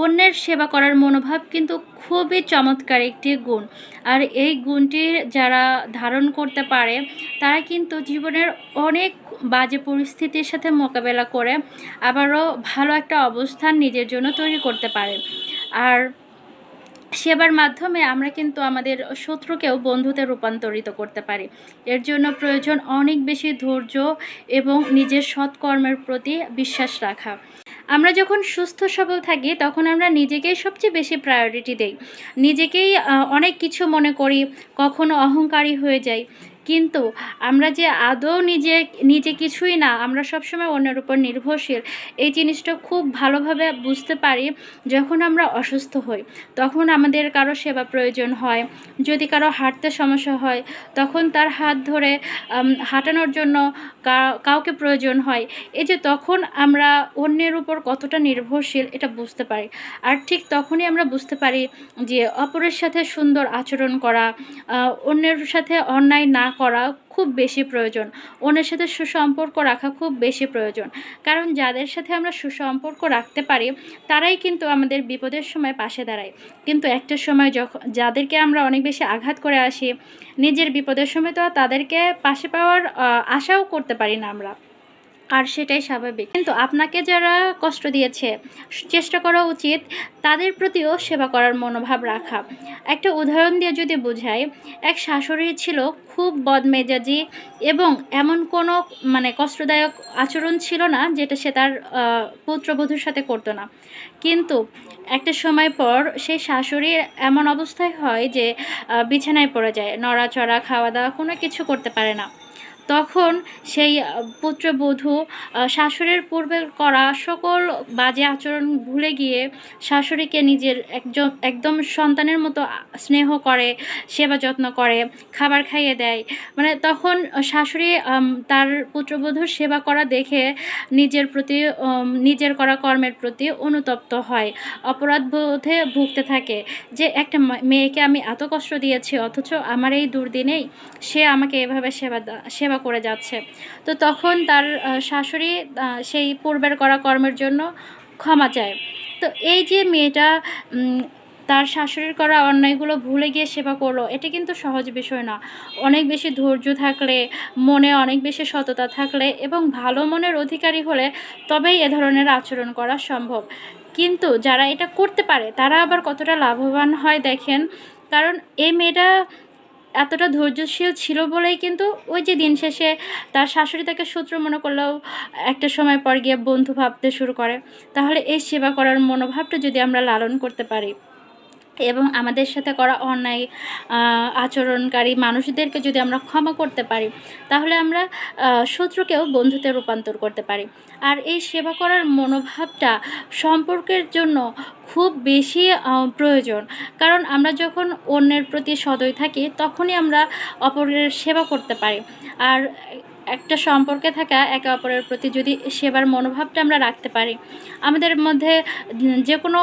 অন্যের সেবা করার মনোভাব কিন্তু খুবই চমৎকার একটি গুণ। আর এই গুণটি যারা ধারণ করতে পারে তারা কিন্তু জীবনের অনেক বাজে পরিস্থিতির সাথে মোকাবেলা করে আবারও ভালো একটা অবস্থান নিজের জন্য তৈরি করতে পারে। আর সেবার মাধ্যমে আমরা কিন্তু আমাদের শত্রুকেও বন্ধুতে রূপান্তরিত করতে পারি। এর জন্য প্রয়োজন অনেক বেশি ধৈর্য এবং নিজের সৎকর্মের প্রতি বিশ্বাস রাখা। আমরা যখন সুস্থ সবল থাকি তখন আমরা নিজেকেই সবচেয়ে বেশি প্রায়োরিটি দেই, নিজেকেই অনেক কিছু মনে করি, কখনো অহংকারী হয়ে যাই। কিন্তু আমরা যে আদৌ নিজে কিছুই না, আমরা সবসময় অন্যের উপর নির্ভরশীল, এই জিনিসটা খুব ভালোভাবে বুঝতে পারি যখন আমরা অসুস্থ হই। তখন আমাদের কারো সেবা প্রয়োজন হয়, যদি কারো হাঁটতে সমস্যা হয় তখন তার হাত ধরে হাঁটানোর জন্য কাউকে প্রয়োজন হয়। এই যে তখন আমরা অন্যের উপর কতটা নির্ভরশীল এটা বুঝতে পারি। আর ঠিক তখনই আমরা বুঝতে পারি যে অপরের সাথে সুন্দর আচরণ করা, অন্যের সাথে অন্যায় না করা খুব বেশি প্রয়োজন। অন্যের সাথে সুসম্পর্ক রাখা খুব বেশি প্রয়োজন। কারণ যাদের সাথে আমরা সুসম্পর্ক রাখতে পারি তারাই কিন্তু আমাদের বিপদের সময় পাশে দাঁড়ায়। কিন্তু একটা সময় যাদেরকে আমরা অনেক বেশি আঘাত করে আসি, নিজের বিপদের সময় তো তাদেরকে পাশে পাওয়ার আশাও করতে পারি না আমরা। আর সেটাই স্বাভাবিক। কিন্তু আপনাকে যারা কষ্ট দিয়েছে, চেষ্টা করা উচিত তাদের প্রতিও সেবা করার মনোভাব রাখা। একটা উদাহরণ দিয়ে যদি বুঝাই, এক শাশুড়ি ছিল খুব বদমেজাজি এবং এমন কোনো কষ্টদায়ক আচরণ ছিল না যেটা সে তার পুত্রবধূর সাথে করতো না। কিন্তু একটা সময় পর সেই শাশুড়ির এমন অবস্থায় হয় যে বিছানায় পড়ে যায়, নড়াচড়া, খাওয়া-দাওয়া কোনো কিছু করতে পারে না। তখন সেই পুত্রবধূ শাশুড়ির পূর্বে করা সকল বাজে আচরণ ভুলে গিয়ে শাশুড়িকে নিজের একদম সন্তানের মতো স্নেহ করে, সেবা যত্ন করে, খাবার খাইয়ে দেয়। তখন শাশুড়ি তার পুত্রবধূর সেবা করা দেখে নিজের করা কর্মের প্রতি অনুতপ্ত হয়। অপরাধবোধে ভুগতে থাকে যে একটা মেয়েকে আমি এত কষ্ট দিয়েছি অথচ আমার এই দুর্দিনেই সে আমাকে এভাবে সেবা করে যাচ্ছে। তো তখন তার শাশুড়ি সেই পূর্বের করা কর্মের জন্য ক্ষমা চায়। তো এই যে মেয়েটা তার শাশুড়ির করা অন্যায়গুলো ভুলে গিয়ে সেবা করলো, এটা কিন্তু সহজ বিষয় না। অনেক বেশি ধৈর্য থাকলে, মনে অনেক বেশি সততা থাকলে এবং ভালো মনের অধিকারী হলে তবেই এ ধরনের আচরণ করা সম্ভব। কিন্তু যারা এটা করতে পারে তারা আবার কতটা লাভবান হয় দেখেন। কারণ এই মেয়েটা এতটা ধৈর্যশীল ছিল বলেই কিন্তু ওই যে দিন শেষে তার শাশুড়ি তাকে শত্রু মনে করলেও একটা সময় পর গিয়ে বন্ধু ভাবতে শুরু করে। তাহলে এই সেবা করার মনোভাবটা যদি আমরা লালন করতে পারি এবং আমাদের সাথে করা অন্যায় আচরণকারী মানুষদেরকে যদি আমরা ক্ষমা করতে পারি, তাহলে আমরা শত্রুকেও বন্ধুতে রূপান্তর করতে পারি। আর এই সেবা করার মনোভাবটা সম্পর্কের জন্য খুব বেশি প্রয়োজন। কারণ আমরা যখন অন্যের প্রতি সদয় থাকি তখনই আমরা অপরের সেবা করতে পারি। আর একটা সম্পর্কে থাকা একে অপরের প্রতি যদি সেবার মনোভাবটা আমরা রাখতে পারি, আমাদের মধ্যে যে কোনো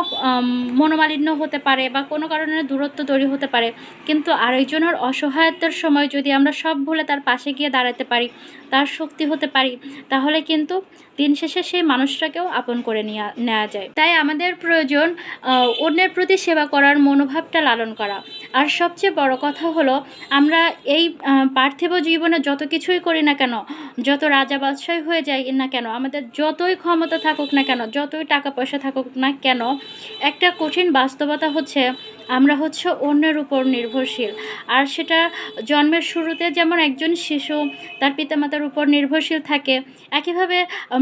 মনোমালিন্য হতে পারে বা কোনো কারণে দূরত্ব তৈরি হতে পারে। কিন্তু আরেকজনের অসহায়তার সময় যদি আমরা সব ভুলে তার পাশে গিয়ে দাঁড়াতে পারি, তার শক্তি হতে পারি, তাহলে কিন্তু দিন শেষে সেই মানুষটাকেও আপন করে নেওয়া যায়। তাই আমাদের প্রয়োজন অন্যের প্রতি সেবা করার মনোভাবটা লালন করা। আর সবচেয়ে বড় কথা হলো, আমরা এই পার্থিব জীবনে যত কিছুই করি না কেন, যত রাজা বাদশাহী হয়ে যাই না কেন, আমাদের যতই ক্ষমতা থাকুক না কেন, যতই টাকা পয়সা থাকুক না কেন, একটা কঠিন বাস্তবতা হচ্ছে আমরা অন্যের উপর নির্ভরশীল। আর সেটা জন্মের শুরুতে যেমন একজন শিশু তার পিতামাতার উপর নির্ভরশীল থাকে, একইভাবে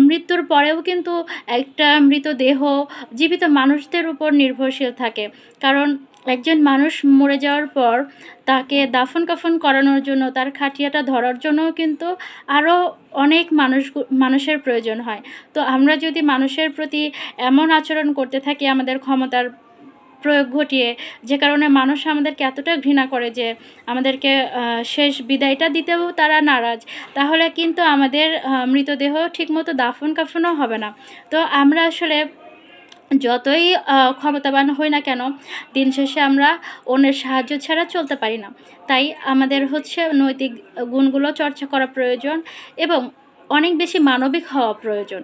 মৃত্যুর পরেও কিন্তু একটা মৃতদেহ জীবিত মানুষদের উপর নির্ভরশীল থাকে। কারণ একজন মানুষ মরে যাওয়ার পর তাকে দাফন কাফন করানোর জন্য, তার খাটিয়াটা ধরার জন্যও কিন্তু আরও অনেক মানুষের প্রয়োজন হয়। তো আমরা যদি মানুষের প্রতি এমন আচরণ করতে থাকি আমাদের ক্ষমতার প্রয়োগ ঘটিয়ে, যে কারণে মানুষ আমাদেরকে এতটা ঘৃণা করে যে আমাদেরকে শেষ বিদায়টা দিতেও তারা নারাজ, তাহলে কিন্তু আমাদের মৃতদেহ ঠিকমতো দাফন কাফনও হবে না। তো আমরা আসলে যতই ক্ষমতাবান হই না কেন, দিন শেষে আমরা অন্যের সাহায্য ছাড়া চলতে পারি না। তাই আমাদের নৈতিক গুণগুলো চর্চা করা প্রয়োজন এবং অনেক বেশি মানবিক হওয়া প্রয়োজন।